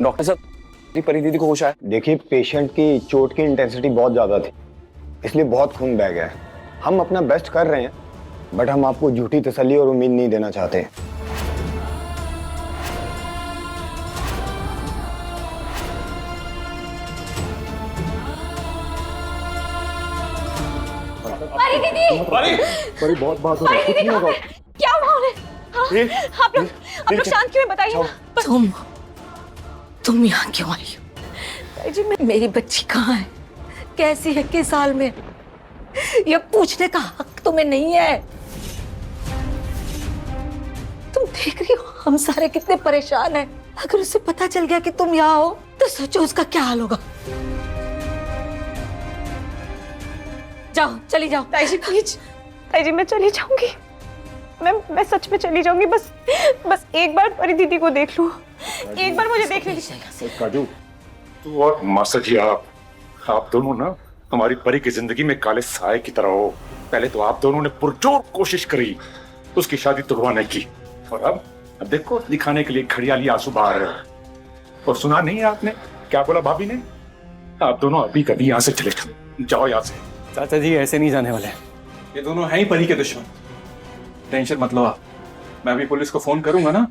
Doctor साहब, परी दीदी को होश आया? देखिए, पेशेंट की चोट की इंटेंसिटी बहुत ज्यादा थी, इसलिए बहुत खून बह गया है। हम अपना बेस्ट कर रहे हैं, बट हम आपको झूठी तसल्ली और उम्मीद नहीं देना चाहते। परी दीदी, परी बहुत बात हो रही है, कुछ नहीं होगा। क्या हुआ उन्हें? हाँ, आप लोग शांत क्यों हैं? बताइए ना। तुम यहाँ क्यों आई हो? जी मेरी बच्ची कहाँ है? कैसी है? किस हाल में? ये पूछने का हक तुम्हें नहीं है। तुम देख रही हो हम सारे कितने परेशान हैं। अगर उसे पता चल गया कि तुम यहाँ हो तो सोचो उसका क्या हाल होगा। जाओ, चली जाओ। ताई जी प्लीज, ताई जी मैं चली जाऊंगी। मैं सच में चली जाऊंगी। बस एक बार परी दीदी को देख लूं। एक बार मुझे देख लीजिए। काजू, तू और मास्टर जी, आप दोनों ना हमारी परी की जिंदगी में काले साए की तरह हो। पहले तो आप दोनों ने पुरजोर कोशिश करी उसकी शादी तुड़वाने की, और अब देखो दिखाने के लिए खड़ियाली आंसू बहा रहे हो। और सुना नहीं है आपने क्या बोला भाभी ने? आप दोनों अभी कभी यहाँ से चले जाओ यहाँ से। चाचा जी ऐसे नहीं जाने वाले, ये दोनों हैं ही परी के दुश्मन। टेंशन मत लो आप, मैं अभी पुलिस को फोन करूंगा ना,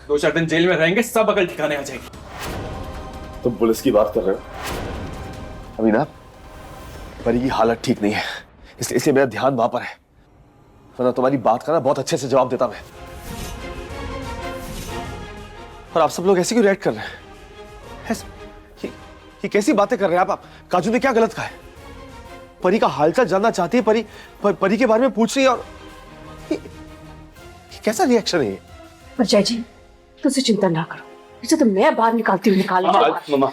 2-4 दिन जेल में रहेंगे, सब अकल ठिकाने आ जाएगी। तुम पुलिस की बात कर रहे हो? अभी ना परी की हालत ठीक नहीं है, इसलिए मेरा ध्यान वहां पर है, वरना तुम्हारी बात का ना बहुत अच्छे से जवाब देता मैं। और आप सब लोग ऐसे क्यों रिएक्ट कर रहे हैं? ये कैसी बातें कर रहे हैं आप? काजू ने क्या गलत कहा है? परी का हालचाल जानना चाहती है, परी के बारे में पूछ रही है, और ये कैसा रिएक्शन है ये? पर जय जी, तुझे चिंता ना करो, इसे तो मैं बाहर निकालती हूँ। मम्मा,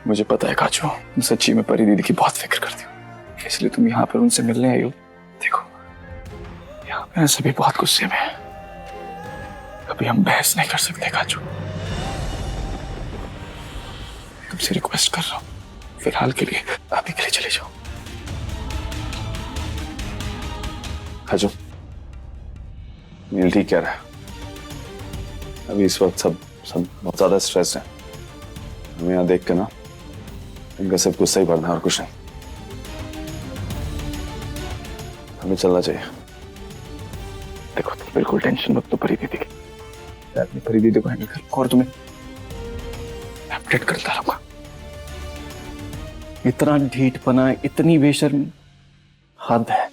मुझे पता है काजू, तुम सच्ची में परी दीदी की बहुत फिक्र करती हो, इसलिए तुम यहाँ पर उनसे मिलने आई हो। देखो, यहाँ पे सभी बहुत गुस्से में हैं, अभी हम बहस नहीं कर सकते काजू। तुमसे रिक्वेस्ट कर रहा हूँ, फिलहाल के लिए अभी के लिए चले जाओ। काजू, नील ठीक कह रहा है, अभी इस वक्त सब बहुत ज्यादा स्ट्रेस है। हमें यहाँ देख के ना इनका सब गुस्सा ही बढ़ना है और कुछ नहीं। हमें चलना चाहिए। देखो, तुम बिल्कुल टेंशन मत लो परी दीदी की, मैं अपनी परी दीदी को हैंडल करूंगा और तुम्हें अपडेट करता रहूंगा। इतना ढीठपना, इतनी बेशर्मी, हद है।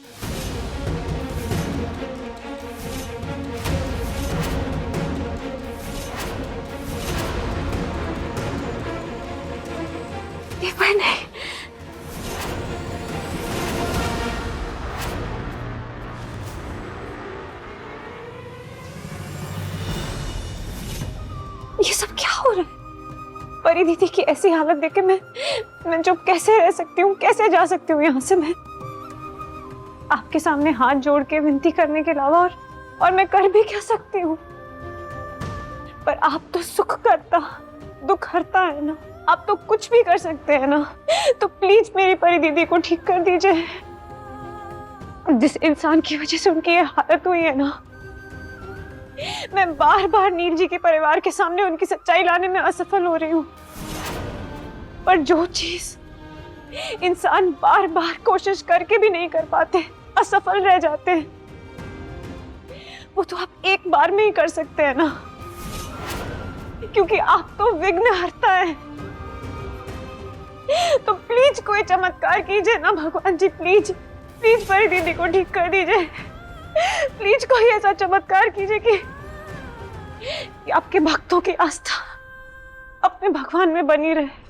नहीं, ये सब क्या हो रहा है? परी दीदी की ऐसी हालत देख के मैं चुप कैसे रह सकती हूँ? कैसे जा सकती हूँ यहाँ से? मैं आपके सामने हाथ जोड़ के विनती करने के अलावा और मैं कर भी क्या सकती हूँ? पर आप तो सुख करता, दुख हरता है ना, आप तो कुछ भी कर सकते हैं ना। तो प्लीज मेरी परी दीदी को ठीक कर दीजिए। जिस इंसान की वजह से उनकी ये हालत हुई है ना, मैं बार बार नील जी के परिवार के सामने उनकी सच्चाई लाने में असफल हो रही हूँ। पर जो चीज इंसान बार बार कोशिश करके भी नहीं कर पाते, असफल रह जाते हैं, वो तो आप एक बार में ही कर सकते हैं ना, क्योंकि आप तो विघ्न हरता है। तो प्लीज कोई चमत्कार कीजिए ना भगवान जी, प्लीज प्लीज परी दीदी को ठीक कर दीजिए। प्लीज कोई ऐसा चमत्कार कीजिए कि आपके भक्तों की आस्था अपने भगवान में बनी रहे।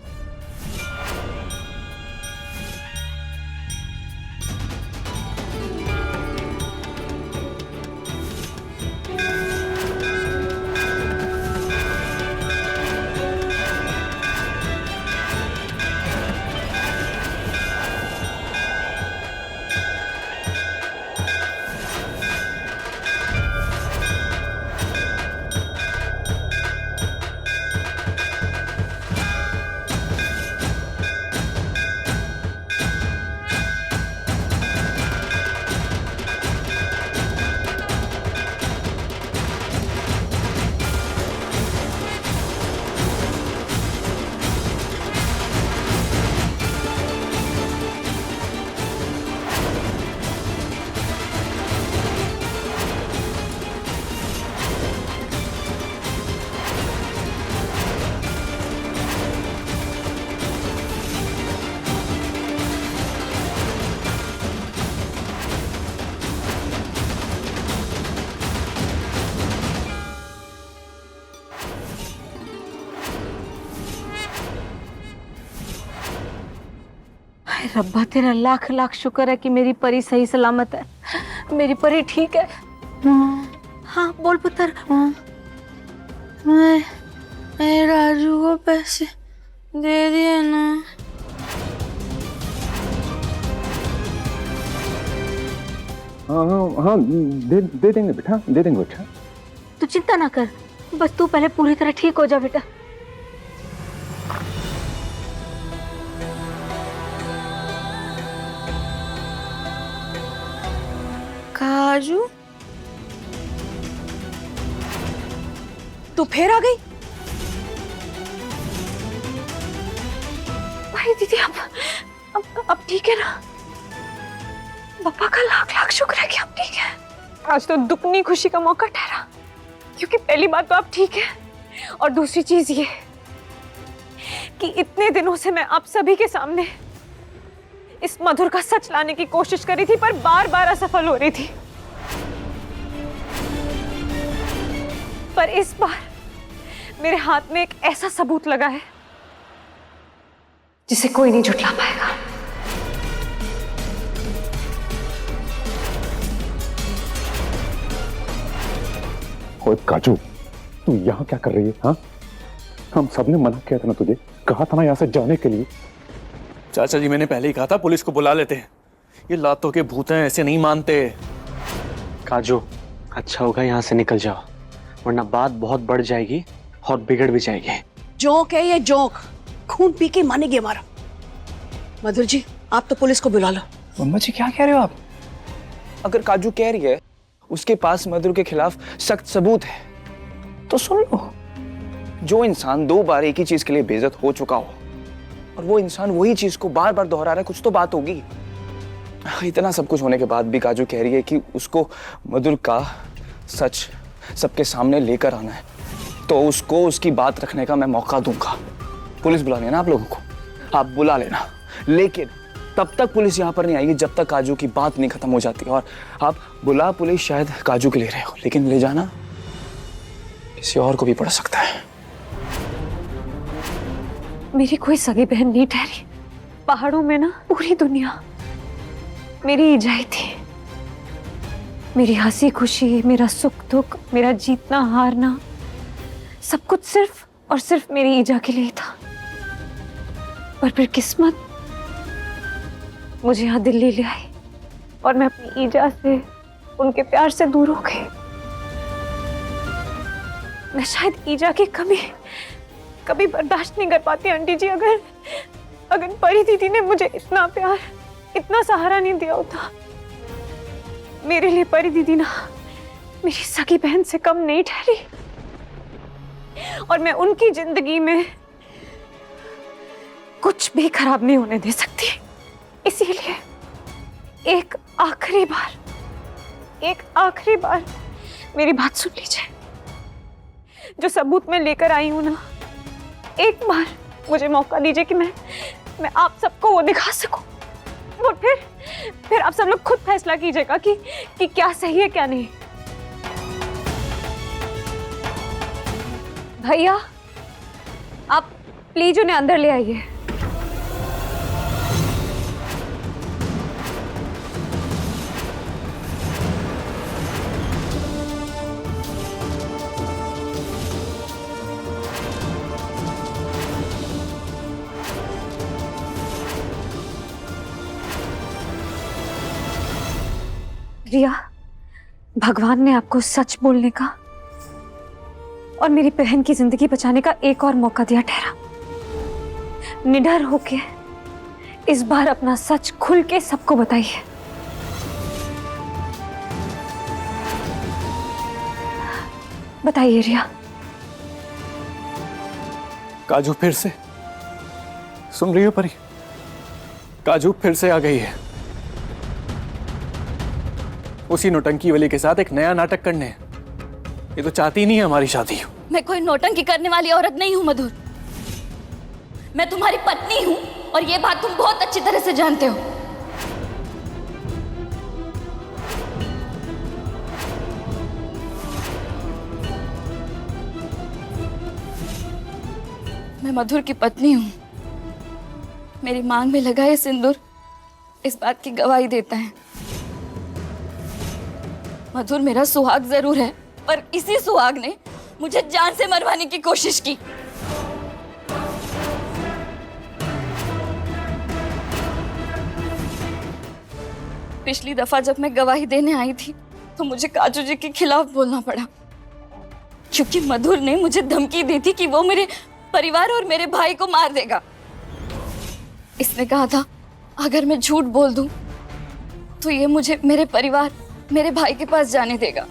रब्बा तेरा लाख लाख शुक्र है कि मेरी परी सही सलामत है। मेरी परी ठीक है। हाँ बोल पुत्र। मैं राजू को पैसे दे दिए ना। हाँ दे देंगे बेटा, दे देंगे बेटा। तू चिंता ना कर, बस तू पहले पूरी तरह ठीक हो जा बेटा। काजू तू फिर आ गई? भाई दीदी अब ठीक है ना? पापा का लाख लाख शुक्र है कि आप ठीक है। आज तो दुगनी खुशी का मौका ठहरा, क्योंकि पहली बात तो आप ठीक है, और दूसरी चीज ये कि इतने दिनों से मैं आप सभी के सामने इस मधुर का सच लाने की कोशिश करी थी, पर बार बार असफल हो रही थी। पर इस बार मेरे हाथ में एक ऐसा सबूत लगा है जिसे कोई नहीं झुठला पाएगा। ओए काजू, तू यहाँ क्या कर रही है? हाँ, हम सबने मना किया था ना तुझे, कहा था ना यहाँ से जाने के लिए। चाचा जी मैंने पहले ही कहा था पुलिस को बुला लेते हैं, ये लातों के भूत हैं, ऐसे नहीं मानते। काजू अच्छा होगा यहाँ से निकल जाओ, वरना बात बहुत बढ़ जाएगी और बिगड़ भी जाएगी। जोक है ये जोक, खून पी के मानेगी हमारा। मधुर जी आप तो पुलिस को बुला लो। मम्मा जी क्या कह रहे हो आप? अगर काजू कह रही है उसके पास मधुर के खिलाफ सख्त सबूत है तो सुन लो। जो इंसान 2 बार एक ही चीज के लिए बेइज्जत हो चुका हो और वो इंसान वही चीज को बार बार दोहरा रहा है, कुछ तो बात होगी। इतना सब कुछ होने के बाद भी काजू कह रही है कि उसको मधुर का सच सबके सामने लेकर आना है, तो उसको उसकी बात रखने का मैं मौका दूंगा। पुलिस बुला लेना आप लोगों को, आप बुला लेना, लेकिन तब तक पुलिस यहाँ पर नहीं आएगी जब तक काजू की बात नहीं खत्म हो जाती। और आप बुला पुलिस शायद काजू के ले रहे हो, लेकिन ले जाना किसी और को भी पड़ सकता है। मेरी कोई सगी बहन नहीं ठहरी। पहाड़ों में ना पूरी दुनिया मेरी इजाई थी। मेरी हंसी खुशी, मेरा सुख दुख, मेरा जीतना हारना, सब कुछ सिर्फ और सिर्फ मेरी ईजा के लिए था। पर फिर किस्मत मुझे यहाँ दिल्ली ले आई और मैं अपनी ईजा से, उनके प्यार से दूर हो गई। मैं शायद ईजा की कमी कभी बर्दाश्त नहीं कर पाती आंटी जी। अगर परी दीदी ने मुझे इतना प्यार, इतना सहारा नहीं दिया होता। मेरे लिए परी दीदी ना मेरी सगी बहन से कम नहीं ठहरी, और मैं उनकी जिंदगी में कुछ भी खराब नहीं होने दे सकती। इसीलिए एक आखिरी बार मेरी बात सुन लीजिए। जो सबूत मैं लेकर आई हूं ना, एक बार मुझे मौका दीजिए कि मैं आप सबको वो दिखा सकूं, और फिर आप सब लोग खुद फैसला कीजिएगा कि क्या सही है क्या नहीं। भैया आप प्लीज उन्हें अंदर ले आइए। रिया, भगवान ने आपको सच बोलने का और मेरी बहन की जिंदगी बचाने का एक और मौका दिया ठहरा। निडर होके इस बार अपना सच खुल के सबको बताइए। बताइए रिया। काजू फिर से, सुन रही हो परी? काजू फिर से आ गई है उसी नौटंकी वाली के साथ एक नया नाटक करने। ये तो चाहती नहीं है हमारी शादी। मैं कोई नौटंकी करने वाली औरत नहीं हूँ मधुर, मैं तुम्हारी पत्नी हूँ और ये बात तुम बहुत अच्छी तरह से जानते हो। मैं मधुर की पत्नी हूँ। मेरी मांग में लगा ये सिंदूर इस बात की गवाही देता है। मधुर मेरा सुहाग जरूर है, पर इसी सुहाग ने मुझे जान से मरवाने की कोशिश की। पिछली दफा जब मैं गवाही देने आई थी तो मुझे काजू जी के खिलाफ बोलना पड़ा, क्योंकि मधुर ने मुझे धमकी दी थी कि वो मेरे परिवार और मेरे भाई को मार देगा। इसने कहा था अगर मैं झूठ बोल दूं तो ये मुझे मेरे परिवार, मेरे भाई के पास जाने देगा।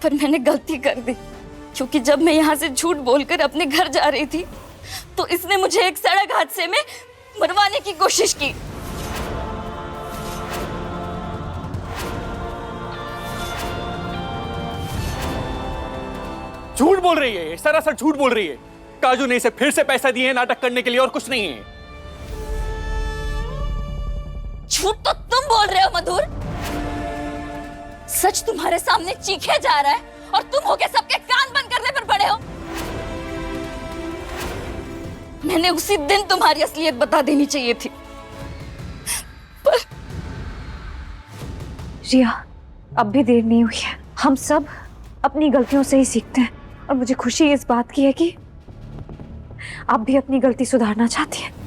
पर मैंने गलती कर दी, क्योंकि जब मैं यहाँ से झूठ बोलकर अपने घर जा रही थी तो इसने मुझे एक सड़क हादसे में मरवाने की कोशिश की। झूठ बोल रही है, सरासर झूठ बोल रही है। काजू ने इसे फिर से पैसा दिए नाटक करने के लिए, और कुछ नहीं है। झूठ तो तुम बोल रहे हो मधुर। सच तुम्हारे सामने चीखे जा रहा है और तुम होके सबके कान बंद करने पर पड़े हो। मैंने उसी दिन तुम्हारी असलियत बता देनी चाहिए थी, पर रिया, अब भी देर नहीं हुई है। हम सब अपनी गलतियों से ही सीखते हैं, और मुझे खुशी इस बात की है कि आप भी अपनी गलती सुधारना चाहती हैं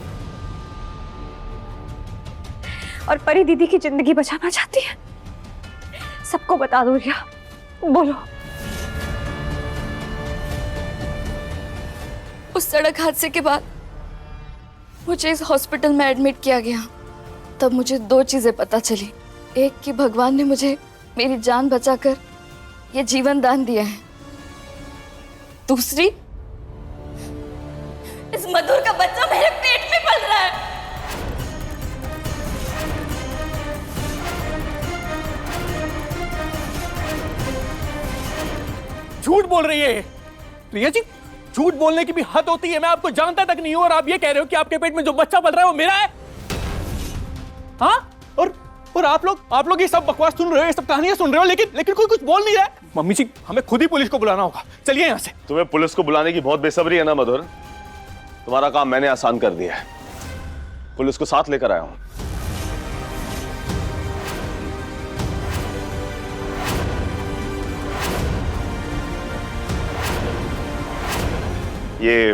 और परी दीदी की जिंदगी बचाना चाहती हैं। सबको बता दो रिया, बोलो। उस सड़क हादसे के बाद मुझे इस हॉस्पिटल में एडमिट किया गया। तब मुझे दो चीजें पता चली। एक कि भगवान ने मुझे मेरी जान बचाकर ये जीवन दान दिया है। दूसरी, इस मधुर का बच्चा मेरे पेट में पल रहा है। झूठ बोल रही है रिया जी। झूठ बोलने की भी हद होती है। मैं आपको जानता तक नहीं हूं और आप ये कह रहे हो कि आपके पेट में जो बच्चा पल रहा है वो मेरा है। हाँ, और आप लोग ये सब बकवास सुन रहे हो, ये सब कहानियां सुन रहे हो, लेकिन कोई कुछ बोल नहीं रहा है। मम्मी जी, हमें खुद ही पुलिस को बुलाना होगा। चलिए यहाँ से। तुम्हें पुलिस को बुलाने की बहुत बेसब्री है ना मधुर? तुम्हारा काम मैंने आसान कर दिया है। पुलिस को साथ लेकर आया हूं। ये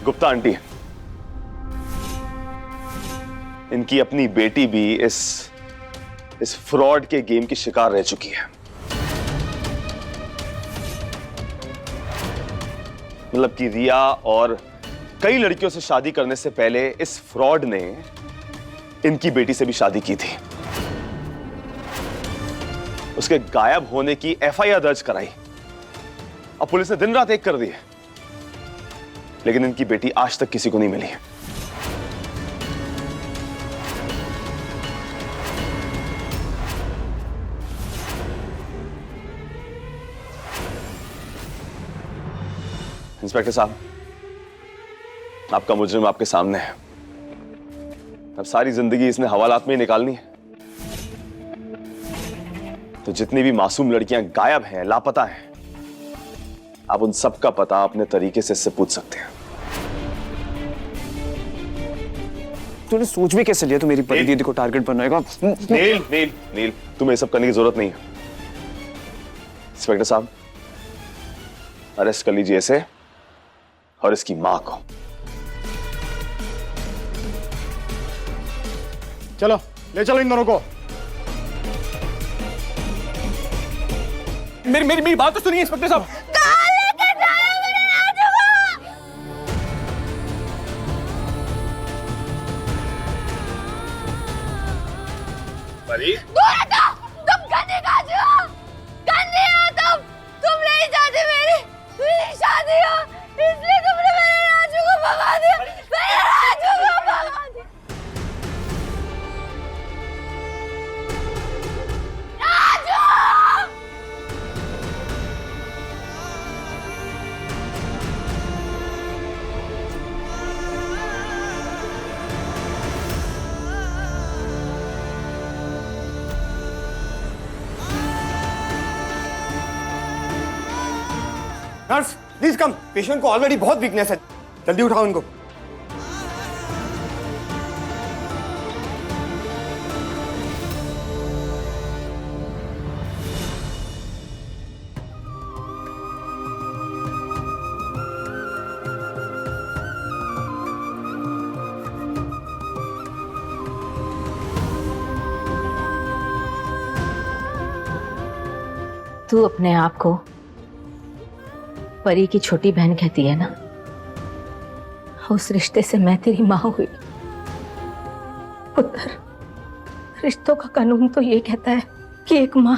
गुप्ता आंटी है। इनकी अपनी बेटी भी इस फ्रॉड के गेम की शिकार रह चुकी है। मतलब कि रिया और कई लड़कियों से शादी करने से पहले इस फ्रॉड ने इनकी बेटी से भी शादी की थी। उसके गायब होने की एफआईआर दर्ज कराई। अब पुलिस ने दिन रात एक कर दी है, लेकिन इनकी बेटी आज तक किसी को नहीं मिली है। इंस्पेक्टर साहब, आपका मुजरिम आपके सामने है। अब सारी जिंदगी इसने हवालात में ही निकालनी है। तो जितनी भी मासूम लड़कियां गायब हैं, लापता हैं, आप उन सब का पता अपने तरीके से इससे पूछ सकते हैं। तूने सोच भी कैसे लिया तू मेरी परी दीदी को टारगेट बनाएगा? नील, तुम्हें ये सब करने की जरूरत नहीं है। इंस्पेक्टर साहब, अरेस्ट कर लीजिए इसे और इसकी मां को। चलो ले चलो इन दोनों को। मेरी बात तो सुनिए इंस्पेक्टर साहब। तुम गंदी काजू हो, गंदी हो तुम नहीं चाहती मेरी शादी हो, इसलिए तुमने मेरे राजू को भगा दिया। मेरे राजू को भगा दिया। Raju! Nurse please come. Patient को ऑलरेडी बहुत वीकनेस है, जल्दी उठाओ इनको। तू अपने आप को परी की छोटी बहन कहती है ना, उस रिश्ते से मैं तेरी माँ हुई। पुत्र, रिश्तों का कानून तो ये कहता है कि एक माँ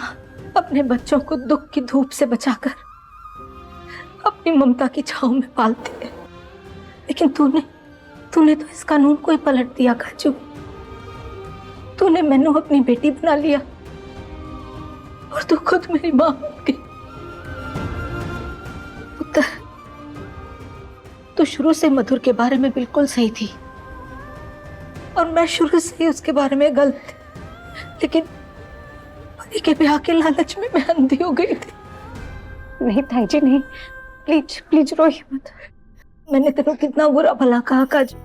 अपने बच्चों को दुख की धूप से बचाकर अपनी ममता की छांव में पालती है, लेकिन तूने तो इस कानून को ही पलट दिया काजू। तूने मैनू अपनी बेटी बना लिया और तू खुद मेरी माँ बन गई। पुत्र, तू शुरू से मधुर के बारे में बिल्कुल सही थी और मैं शुरू से ही उसके बारे में गलत थी, लेकिन परी के ब्याह के लालच में मैं अंधी हो गई थी। नहीं ताई जी नहीं, प्लीज प्लीज रोइए मत। मैंने तेरे को कितना बुरा भला कहा काजू,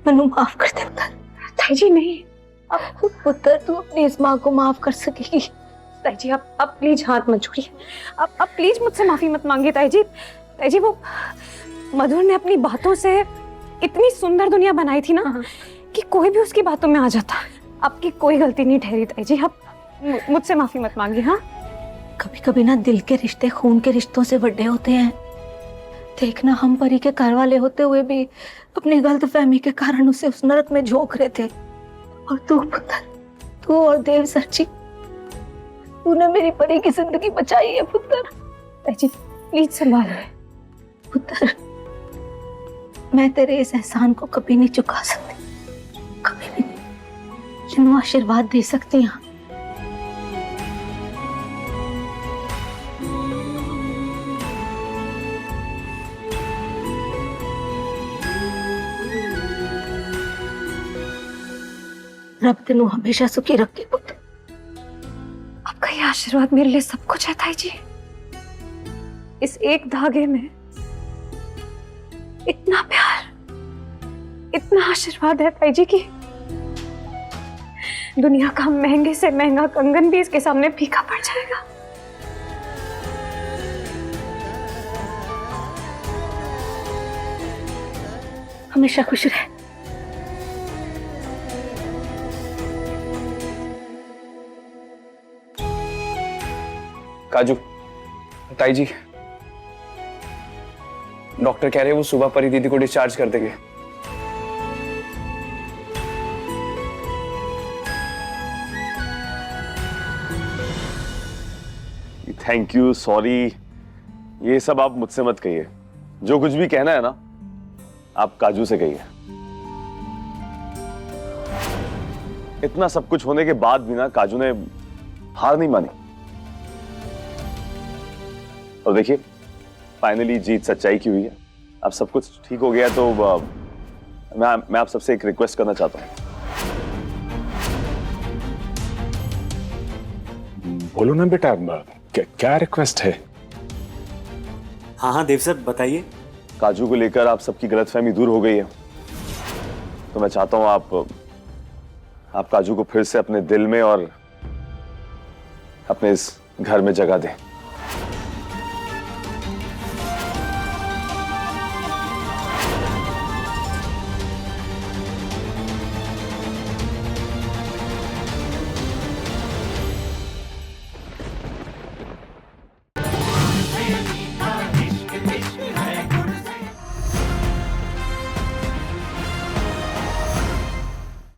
मैनू माफ कर दे पुत्र। ताई जी नहीं। अब पुत्र, तू अपनी इस माँ को माफ कर सकेगी। ताई जी आप प्लीज हाथ मत जोड़िए। आप प्लीज मुझसे माफी मत मांगिए ताई जी। ताई जी वो मधुर ने अपनी बातों से इतनी सुंदर दुनिया बनाई थी ना कि कोई भी उसकी बातों में आ जाता। आपकी कोई गलती नहीं ठहरी ताई जी, आप मुझसे माफी मत मांगिए। हाँ, कभी कभी ना दिल के रिश्ते खून के रिश्तों से बड़े होते हैं। देखना, हम परी के घर वाले होते हुए भी अपनी गलतफहमी के कारण उसे उस नरक में झोंक रहे थे। और तू पुत्र, तू और देव सर जी, तूने मेरी परी की जिंदगी बचाई है पुत्र। ताई जी प्लीज संभाल पुत्र, मैं तेरे इस एहसान को कभी नहीं चुका सकती, कभी भी नहीं, लेकिन आशीर्वाद दे सकती हूँ। रब तेनू हमेशा सुखी रखे पुत्र। आपका ये आशीर्वाद मेरे लिए सब कुछ है ताई जी। इस एक धागे में इतना प्यार, इतना आशीर्वाद है ताई जी की दुनिया का महंगे से महंगा कंगन भी इसके सामने फीका पड़ जाएगा। हमेशा खुश रहे। काजू, ताई जी, डॉक्टर कह रहे हैं वो सुबह परी दीदी को डिस्चार्ज कर देंगे। थैंक यू, सॉरी, ये सब आप मुझसे मत कहिए। जो कुछ भी कहना है ना, आप काजू से कहिए। इतना सब कुछ होने के बाद भी ना काजू ने हार नहीं मानी। और देखिए, फाइनली जीत सच्चाई की हुई है। अब सब कुछ ठीक हो गया तो मैं आप सबसे एक रिक्वेस्ट करना चाहता हूँ। बोलो ना बेटा, क्या रिक्वेस्ट है? हाँ देव सर, बताइए। काजू को लेकर आप सबकी गलतफहमी दूर हो गई है, तो मैं चाहता हूँ आप काजू को फिर से अपने दिल में और अपने इस घर में जगह दें।